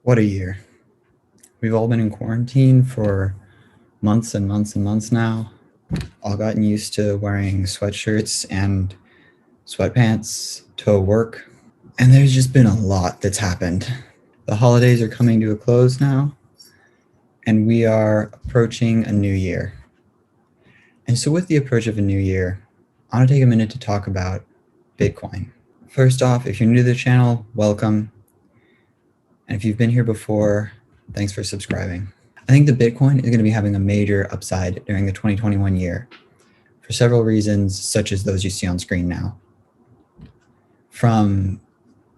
What a year. We've all been in quarantine for months and months and months now. All gotten used to wearing sweatshirts and sweatpants to work. And there's just been a lot that's happened. The holidays are coming to a close now, and we are approaching a new year. And so, with the approach of a new year, I want to take a minute to talk about Bitcoin. First off, if you're new to the channel, welcome. And if you've been here before, thanks for subscribing. I think the Bitcoin is going to be having a major upside during the 2021 year for several reasons, such as those you see on screen now. From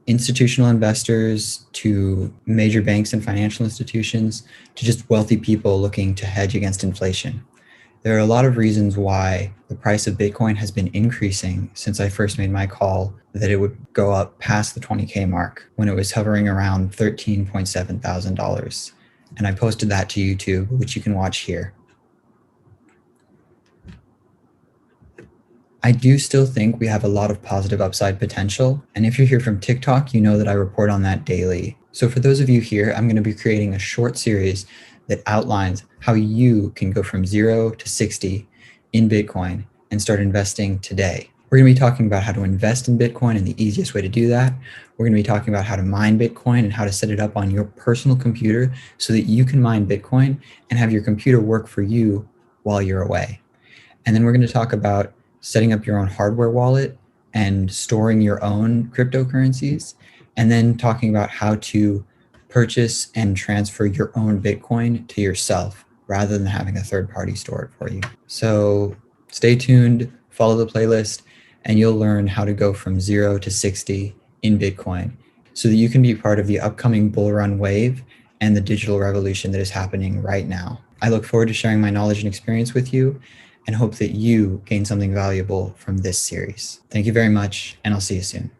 institutional investors to major banks and financial institutions to just wealthy people looking to hedge against inflation. There are a lot of reasons why the price of Bitcoin has been increasing since I first made my call that it would go up past the 20K mark when it was hovering around $13.7 thousand. And I posted that to YouTube, which you can watch here. I do still think we have a lot of positive upside potential. And if you're here from TikTok, you know that I report on that daily. So for those of you here, I'm going to be creating a short series that outlines how you can go from 0 to 60 in Bitcoin and start investing today. We're going to be talking about how to invest in Bitcoin and the easiest way to do that. We're going to be talking about how to mine Bitcoin and how to set it up on your personal computer so that you can mine Bitcoin and have your computer work for you while you're away. And then we're going to talk about setting up your own hardware wallet and storing your own cryptocurrencies, and then talking about how to purchase and transfer your own Bitcoin to yourself rather than having a third party store it for you. So stay tuned, follow the playlist, and you'll learn how to go from 0 to 60 in Bitcoin so that you can be part of the upcoming bull run wave and the digital revolution that is happening right now. I look forward to sharing my knowledge and experience with you and hope that you gain something valuable from this series. Thank you very much, and I'll see you soon.